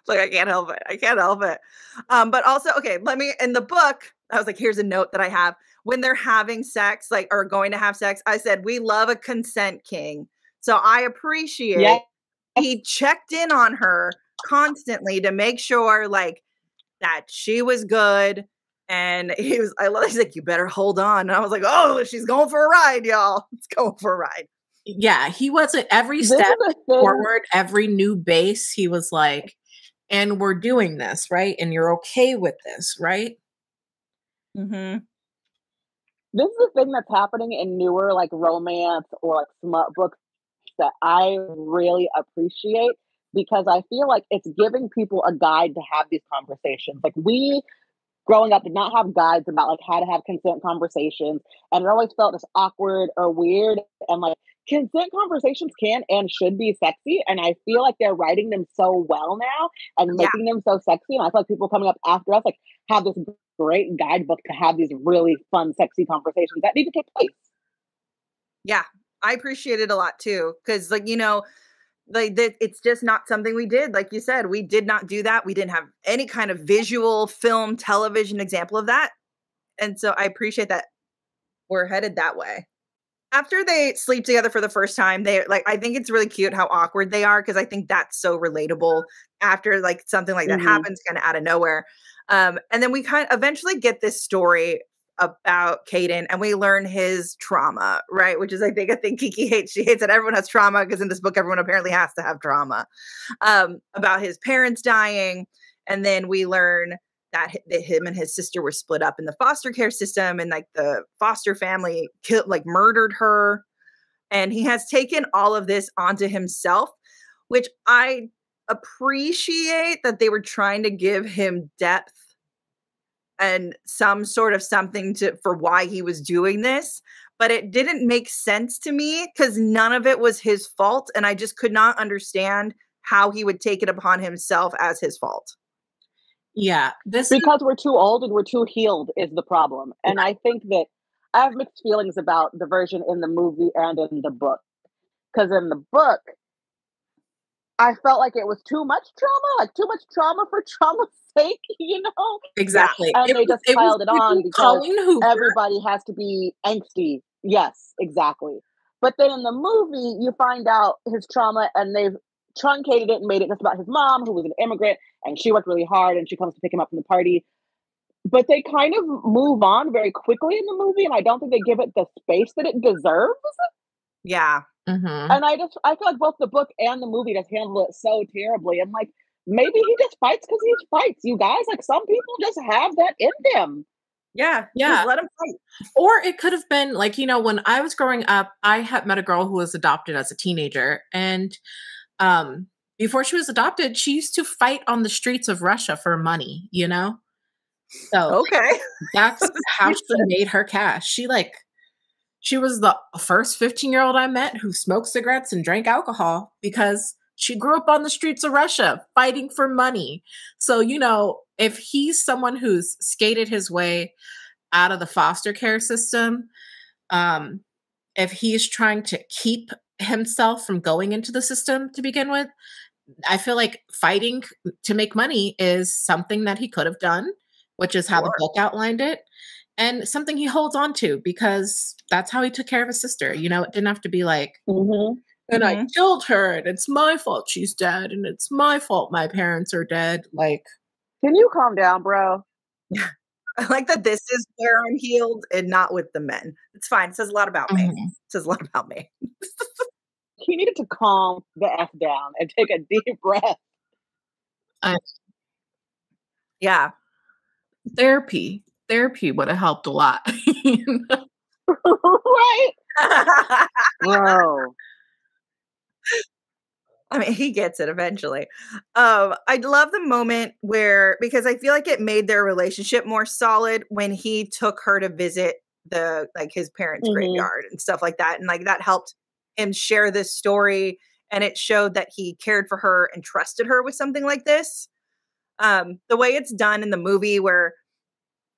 Like, I can't help it. But also, okay, in the book, I was like, here's a note that I have. When they're having sex, like, or going to have sex, I said, we love a consent king. So I appreciate he checked in on her constantly to make sure, like, that she was good. And he's like, you better hold on. And I was like, oh, she's going for a ride, y'all. It's going for a ride.
Yeah, he wasn't every step forward, every new base. He was like, and we're doing this, right? And you're okay with this, right?
Mm-hmm.
This is the thing that's happening in newer like romance or like smut books that I really appreciate, because I feel like it's giving people a guide to have these conversations. Like, we growing up did not have guides about like how to have consent conversations, and it always felt just awkward or weird. And like, consent conversations can and should be sexy, and I feel like they're writing them so well now and making them so sexy. And I feel like people coming up after us like have this great guidebook to have these really fun, sexy conversations that need to take place.
Yeah, I appreciate it a lot too, because like, you know, like it's just not something we did. Like you said, we did not do that. We didn't have any kind of visual film, television example of that. And so I appreciate that we're headed that way. After they sleep together for the first time, I think it's really cute how awkward they are, because I think that's so relatable after like something like that happens kind of out of nowhere. And then we kind of eventually get this story about Kayden, and we learn his trauma, right? Which is, I think Kiki hates. She hates that everyone has trauma, because in this book, everyone apparently has to have trauma, about his parents dying. And then we learn that him and his sister were split up in the foster care system, and like the foster family murdered her. And he has taken all of this onto himself, which I appreciate that they were trying to give him depth and some sort of something for why he was doing this. But it didn't make sense to me, because none of it was his fault. And I just could not understand how he would take it upon himself as his fault.
Yeah.
Because we're too old and we're too healed is the problem. And I think that I have mixed feelings about the version in the movie and in the book. Because in the book, I felt like it was too much trauma, like too much trauma for trauma's sake, you know?
Exactly.
And they just piled it on because everybody has to be angsty. Yes, exactly. But then in the movie, you find out his trauma and they've truncated it and made it just about his mom, who was an immigrant, and she worked really hard and she comes to pick him up from the party. But they kind of move on very quickly in the movie, and I don't think they give it the space that it deserves.
Yeah.
And I feel like both the book and the movie just handle it so terribly. And like, maybe he just fights because he fights, you guys. Like, some people just have that in them.
Yeah. Just let him fight.
Or it could have been like, you know, when I was growing up, I had met a girl who was adopted as a teenager. And before she was adopted, she used to fight on the streets of Russia for money, you know? So
okay.
That's how she made her cash. She was the first 15-year-old I met who smoked cigarettes and drank alcohol because she grew up on the streets of Russia fighting for money. So, you know, if he's someone who's skated his way out of the foster care system, if he's trying to keep himself from going into the system to begin with, I feel like fighting to make money is something that he could have done, which is how the book outlined it. And something he holds on to because that's how he took care of his sister. You know, it didn't have to be like, and I killed her and it's my fault she's dead and it's my fault my parents are dead. Like,
can you calm down, bro?
I like that this is where I'm healed and not with the men. It's fine. It says a lot about me. It says a lot about me.
He needed to calm the F down and take a deep breath.
Yeah. Therapy would have helped a lot. You know?
Right? Bro.
I mean, he gets it eventually. I love the moment where, because I feel like it made their relationship more solid when he took her to visit his parents' graveyard and stuff like that. And like that helped him share this story. And it showed that he cared for her and trusted her with something like this. The way it's done in the movie where,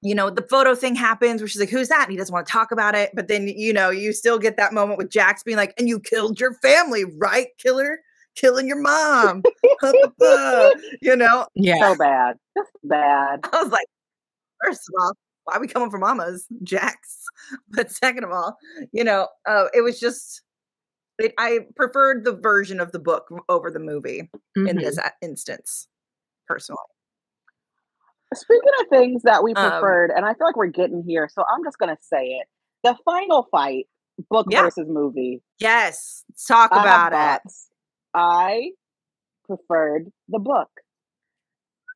you know, the photo thing happens where she's like, who's that? And he doesn't want to talk about it. But then, you know, you still get that moment with Jax being like, and you killed your family, right? Killing your mom. You know?
Yeah. So bad. Just bad.
I was like, first of all, why are we coming for mamas, Jax? But second of all, you know, it was just, I preferred the version of the book over the movie in this instance, personally.
Speaking of things that we preferred, and I feel like we're getting here, so I'm just going to say it. The final fight, book versus movie.
Yes. Let's talk about it.
I preferred the book.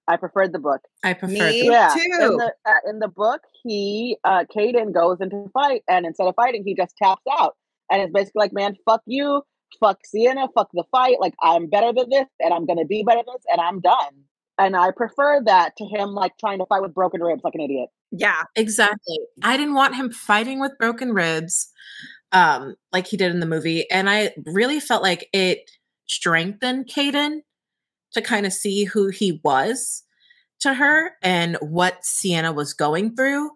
I preferred the book.
I preferred
Me too.
In the book, Kayden goes into a fight, and instead of fighting, he just taps out. And it's basically like, man, fuck you, fuck Sienna, fuck the fight. Like, I'm better than this, and I'm going to be better than this, and I'm done. And I prefer that to him, like, trying to fight with broken ribs like an idiot.
Yeah,
exactly. I didn't want him fighting with broken ribs like he did in the movie. And I really felt like it strengthened Kayden to kind of see who he was to her and what Sienna was going through.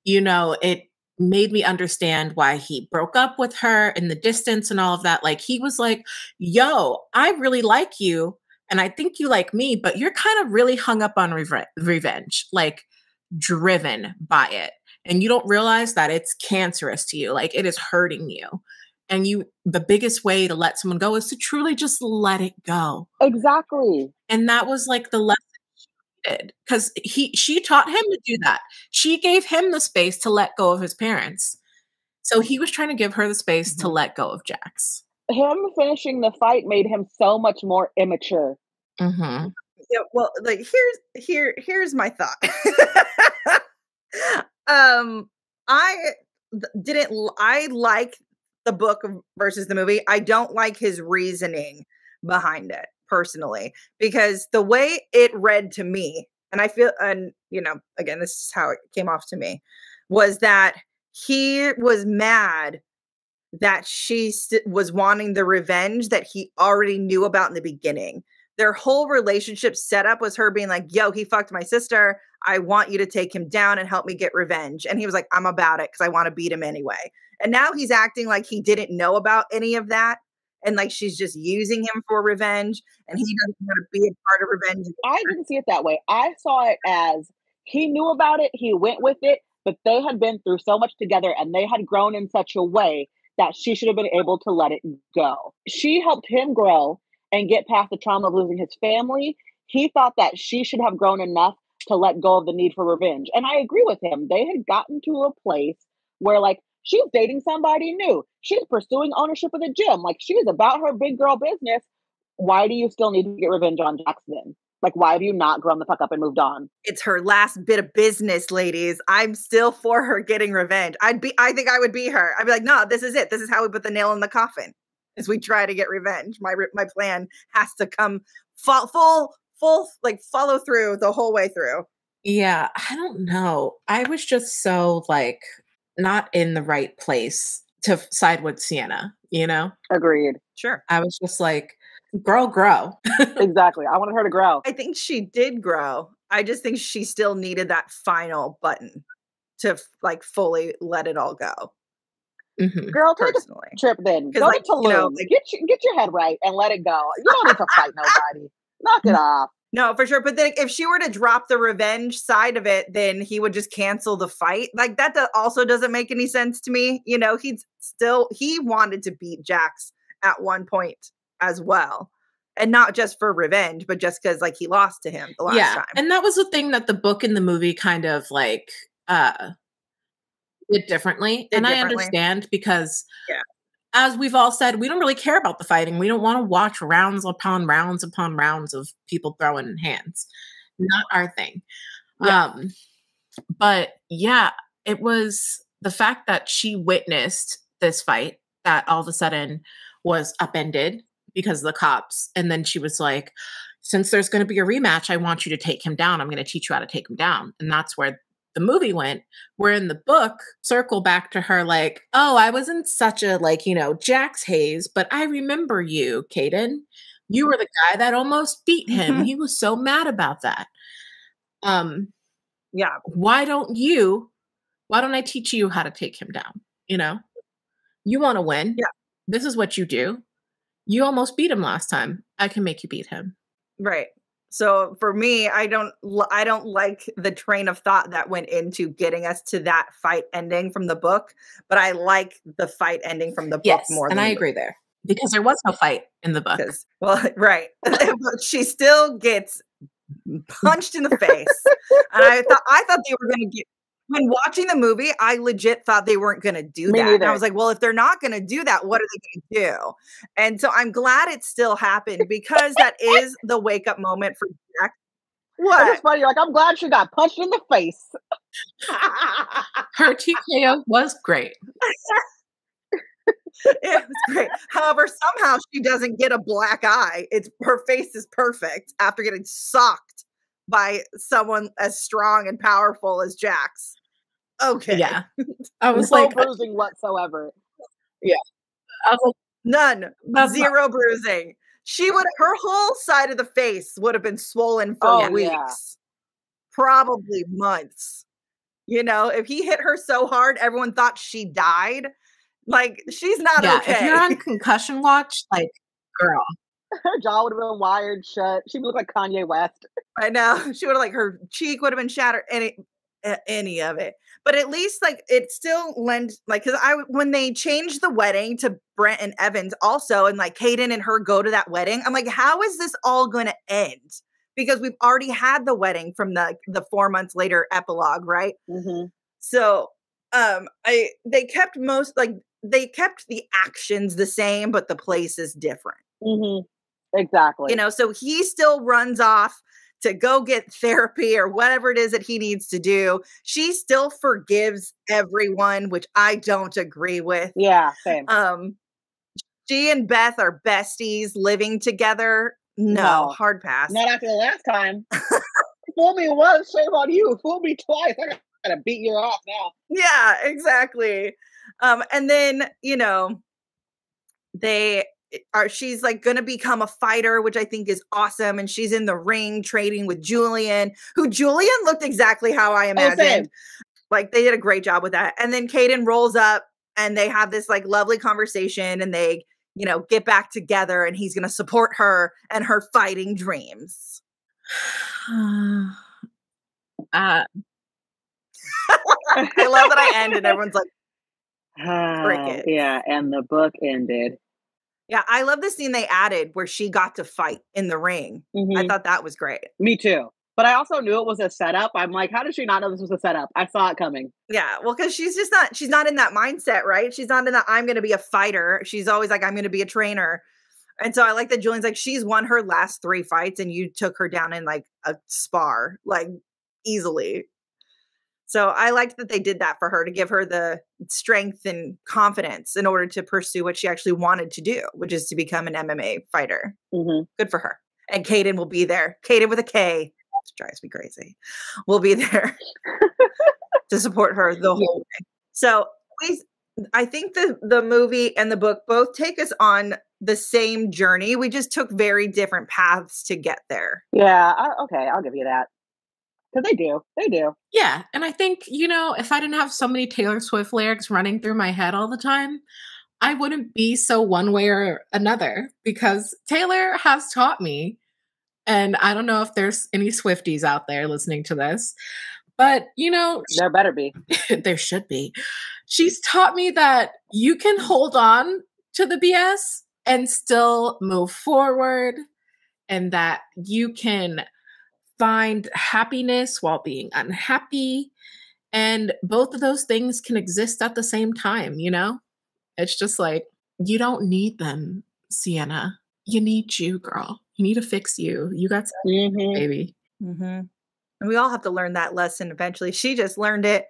You know, it made me understand why he broke up with her in the distance and all of that. Like, he was like, yo, I really like you. And I think you like me, but you're kind of really hung up on revenge, like driven by it. And you don't realize that it's cancerous to you. Like, it is hurting you. And the biggest way to let someone go is to truly just let it go.
Exactly.
And that was like the lesson she did, because she taught him to do that. She gave him the space to let go of his parents. So he was trying to give her the space to let go of Jax.
Him finishing the fight made him so much more immature.
Yeah, well, like here's my thought. I like the book versus the movie. I don't like his reasoning behind it personally, because the way it read to me, and I feel, and you know, again, this is how it came off to me, was that he was mad that she was wanting the revenge that he already knew about in the beginning. Their whole relationship setup was her being like, yo, he fucked my sister. I want you to take him down and help me get revenge. And he was like, I'm about it because I want to beat him anyway. And now he's acting like he didn't know about any of that. and like she's just using him for revenge and he doesn't want to be a part of revenge.
I didn't see it that way. I saw it as he knew about it, he went with it, but they had been through so much together and they had grown in such a way that she should have been able to let it go. She helped him grow and get past the trauma of losing his family. He thought that she should have grown enough to let go of the need for revenge. And I agree with him. They had gotten to a place where like she's dating somebody new. She's pursuing ownership of the gym. Like she's about her big girl business. Why do you still need to get revenge on Jackson? Like, why have you not grown the fuck up and moved on?
It's her last bit of business, ladies. I'm still for her getting revenge. I think I would be her. I'd be like, no, this is it. This is how we put the nail in the coffin as we try to get revenge. My plan has to come full, like follow through the whole way through.
Yeah, I don't know. I was just so like not in the right place to side with Sienna, you know?
Agreed.
Sure.
I was just like, girl, grow.
Exactly. I wanted her to grow.
I think she did grow. I just think she still needed that final button to like fully let it all go.
Mm-hmm.
Girl, take a trip then. Go
like,
to Tulum.
You know, like,
get your head right and let it go. You don't need to fight nobody. Knock it off.
No, for sure. But then if she were to drop the revenge side of it, then he would just cancel the fight. Like that also doesn't make any sense to me. You know, he wanted to beat Jax at one point as well. And not just for revenge, but just because like he lost to him the last time.
And that was the thing that the book and the movie kind of like did differently. I understand because as we've all said, we don't really care about the fighting. We don't want to watch rounds upon rounds upon rounds of people throwing hands. Not our thing. Yeah. But yeah, it was the fact that she witnessed this fight that all of a sudden was upended because of the cops. And then she was like, since there's going to be a rematch, I want you to take him down. I'm going to teach you how to take him down. And that's where the movie went, where in the book, circle back to her like, oh, I was in such a like, you know, Jax haze, but I remember you, Kayden. You were the guy that almost beat him. He was so mad about that.
Yeah.
Why don't I teach you how to take him down? You know, you want to win.
Yeah.
This is what you do. You almost beat him last time. I can make you beat him.
Right. So for me, I don't like the train of thought that went into getting us to that fight ending from the book, but I like the fight ending from the book more.
And I agree there because there was no fight in the book.
Well, right. She still gets punched in the face. And I thought they were going to get, when watching the movie, I legit thought they weren't going to do that. And I was like, well, if they're not going to do that, what are they going to do? And so I'm glad it still happened because that is the wake up moment for Jack.
What? It's funny. Like, I'm glad she got punched in the face.
Her TKO was great.
It was great. However, somehow she doesn't get a black eye. Her face is perfect after getting socked by someone as strong and powerful as Jax. Okay.
Yeah. I was
no
like
bruising whatsoever.
Yeah. I was like,
none. Zero bruising. Her whole side of the face would have been swollen for weeks. Yeah. Probably months. You know, if he hit her so hard, everyone thought she died. Like, she's not okay.
If you're on concussion watch, like, girl.
Her jaw would have been wired shut. She would look like Kanye West.
I know. She would have, like, her cheek would have been shattered. Any of it. But at least, like, it still lends, like, because when they changed the wedding to Brent and Evans also, and, like, Kayden and her go to that wedding, I'm like, how is this all going to end? Because we've already had the wedding from the 4 months later epilogue, right?
Mm-hmm.
So, they kept the actions the same, but the place is different.
Mm-hmm. Exactly.
You know, so he still runs off to go get therapy or whatever it is that he needs to do. She still forgives everyone, which I don't agree with.
Yeah, same.
She and Beth are besties living together. No, hard pass.
Not after the last time. Fool me once, shame on you. Fool me twice. I gotta beat your ass now.
Yeah, exactly. And then, you know, she's like going to become a fighter, which I think is awesome. And she's in the ring trading with Julian, who looked exactly how I imagined. Like, they did a great job with that. And then Kayden rolls up and they have this like lovely conversation and they get back together, and he's going to support her and her fighting dreams.
Uh,
I love that I end and everyone's like, cricket.
Yeah, and the book ended.
Yeah, I love the scene they added where she got to fight in the ring. I thought that was great.
Me too. But I also knew it was a setup. I'm like, how did she not know this was a setup? I saw it coming.
Yeah, well, because she's not in that mindset, right? She's not in that I'm going to be a fighter. She's always like, I'm going to be a trainer. And so I like that Julian's like, she's won her last 3 fights and you took her down in like a spar, like easily. So I liked that they did that for her to give her the strength and confidence in order to pursue what she actually wanted to do, which is to become an MMA fighter. Good for her. And Kayden will be there. Kayden with a K. It drives me crazy. Will be there to support her the whole way. So I think the movie and the book both take us on the same journey. We just took very different paths to get there.
Yeah. Okay. I'll give you that. Because they do.
Yeah. And I think, if I didn't have so many Taylor Swift lyrics running through my head all the time, I wouldn't be so one way or another, because Taylor has taught me, and I don't know if there's any Swifties out there listening to this, but,
there better be.
There should be. She's taught me that you can hold on to the BS and still move forward, and that you can find happiness while being unhappy. And both of those things can exist at the same time, It's just like, you don't need them, Sienna. You need you, girl. You need to fix you. You got something, baby.
And we all have to learn that lesson eventually. She just learned it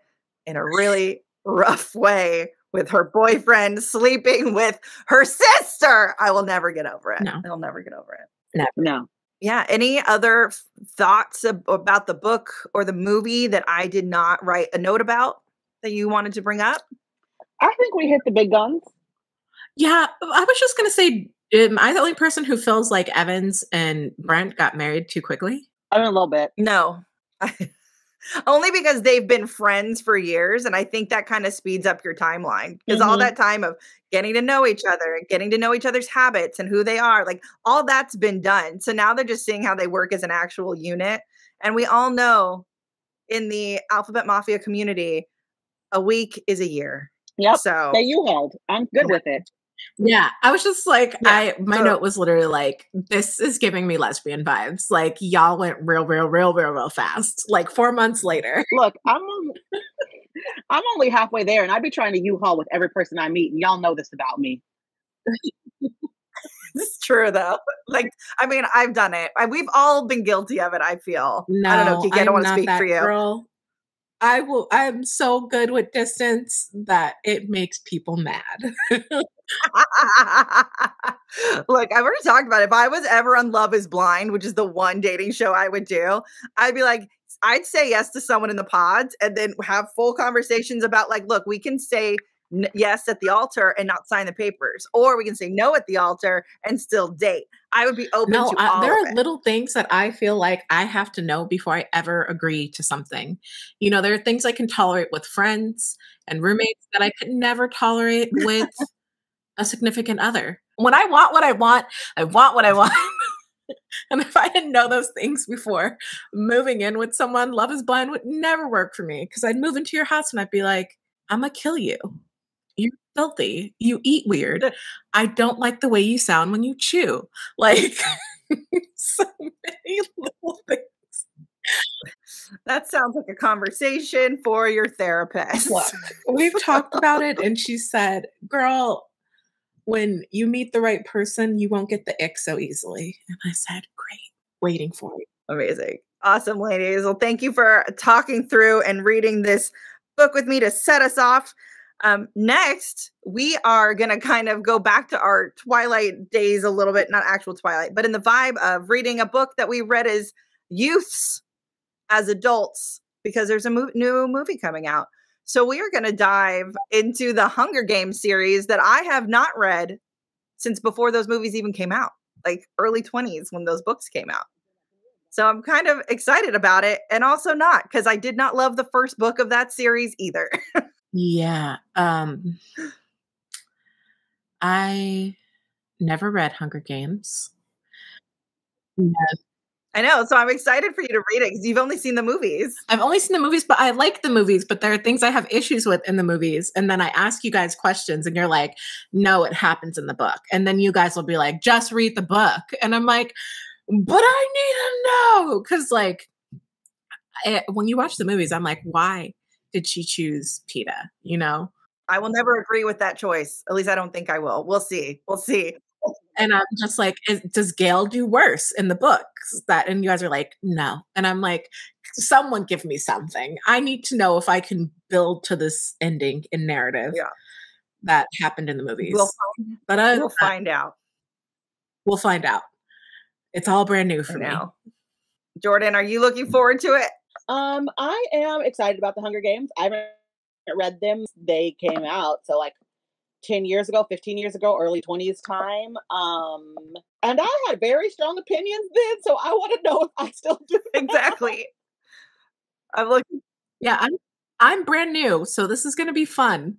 in a really rough way with her boyfriend sleeping with her sister. I will never get over it.
No.
I'll never get over it.
Never.
No.
Yeah. Any other thoughts about the book or the movie that I did not write a note about that you wanted to bring up?
I think we hit the big guns.
Yeah. I was just going to say, am I the only person who feels like Evans and Brent got married too quickly?
I mean, a little bit.
No. Only because they've been friends for years. And I think that kind of speeds up your timeline, because all that time of getting to know each other, getting to know each other's habits and who they are, like all that's been done. So now they're just seeing how they work as an actual unit. And we all know in the Alphabet Mafia community, a week is a year.
Yep.
So
that you held. I'm good with it.
Yeah, I was just like, my note was literally like, this is giving me lesbian vibes. Like, y'all went real fast. Like 4 months later.
Look, I'm only halfway there, and I'd be trying to U-Haul with every person I meet, and y'all know this about me.
It's true, though. Like, I mean, I've done it. We've all been guilty of it, I feel.
No,
I don't know, Kiki, I don't want to speak for you.
Girl. I'm so good with distance that it makes people mad.
Look, I've already talked about it. If I was ever on Love is Blind, which is the one dating show I would do, I'd be like, I'd say yes to someone in the pods and then have full conversations about like, look, we can say yes at the altar and not sign the papers, or we can say no at the altar and still date. I would be open to all
there
of
are
it.
little things that I feel like I have to know before I ever agree to something. There are things I can tolerate with friends and roommates that I could never tolerate with a significant other. When I want what I want, I want what I want. And if I didn't know those things before moving in with someone, Love is Blind would never work for me, because I'd move into your house and I'd be like, I'm gonna kill you. You're filthy. You eat weird. I don't like the way you sound when you chew. Like, so many little things.
That sounds like a conversation for your therapist.
Look, we've talked about it, and she said, girl, when you meet the right person, you won't get the ick so easily. And I said, great, waiting for you.
Amazing. Awesome, ladies. Well, thank you for talking through and reading this book with me to set us off. Next, we are going to kind of go back to our Twilight days a little bit, not actual Twilight, but in the vibe of reading a book that we read as youths, as adults, because there's a new movie coming out. So we are going to dive into the Hunger Games series that I have not read since before those movies even came out, like early 20s when those books came out. So I'm kind of excited about it, and also not, because I did not love the first book of that series either.
Yeah. I never read Hunger Games.
I know. So I'm excited for you to read it because you've only seen the movies.
I've only seen the movies, but I like the movies, but there are things I have issues with in the movies. And then I ask you guys questions and you're like, no, it happens in the book. And then you guys will be like, just read the book. And I'm like, but I need to know. Because like, when you watch the movies, I'm like, why did she choose PETA? You know?
I will never agree with that choice. At least I don't think I will. We'll see. We'll see.
And I'm just like, does Gale do worse in the books? And you guys are like, no. And I'm like, someone give me something. I need to know if I can build to this ending in narrative that happened in the movies.
We'll find out.
We'll find out. It's all brand new for me.
Jordan, are you looking forward to it?
I am excited about the Hunger Games. I haven't read them. They came out, so like 10 years ago, 15 years ago, early 20s time. And I had very strong opinions then, so I want to know if I still do.
Exactly. I'm looking.
Yeah, I'm brand new, so this is going to be fun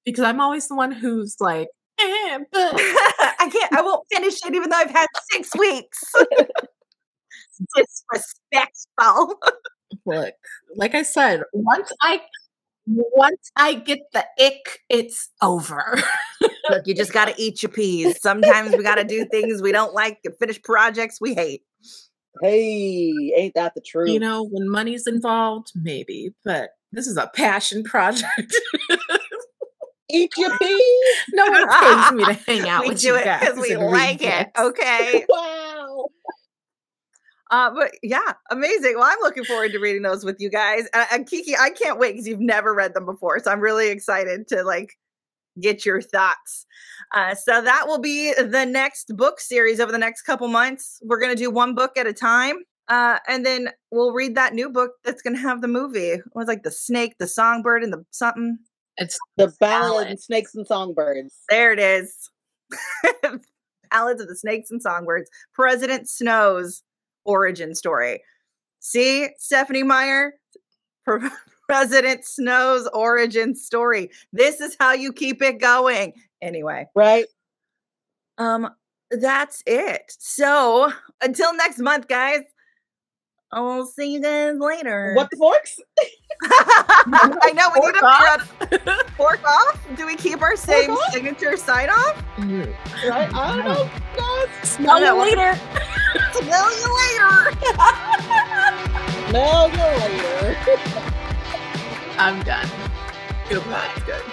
because I'm always the one who's like, but
I won't finish it even though I've had 6 weeks. Disrespectful.
Look, like I said, once I get the ick, it's over.
Look, you just got to eat your peas. Sometimes we got to do things we don't like and finish projects we hate.
Hey, ain't that the truth?
You know, when money's involved, maybe, but this is a passion project.
Eat your peas.
No one pays me to hang out with you guys.
We do it because we like it. Okay.
Wow.
But yeah, amazing. Well, I'm looking forward to reading those with you guys. And Kiki, I can't wait because you've never read them before. So I'm really excited to like get your thoughts. So that will be the next book series over the next couple months. We're going to do one book at a time. And then we'll read that new book that's going to have the movie. It was like the snake, the songbird, and the something.
It's the Ballad of Snakes and Songbirds.
There it is. Ballads of the Snakes and Songbirds. President Snow's origin story. See, Stephanie Meyer? President Snow's origin story. This is how you keep it going. Anyway.
Right.
That's it. So until next month, guys. I'll see you guys later.
What the forks?
I know we need to fork off. Do we keep our same signature sign off?
Right? I don't know, guys.
Smell you later.
Smell you later.
Smell you later.
I'm done.
Goodbye. Good.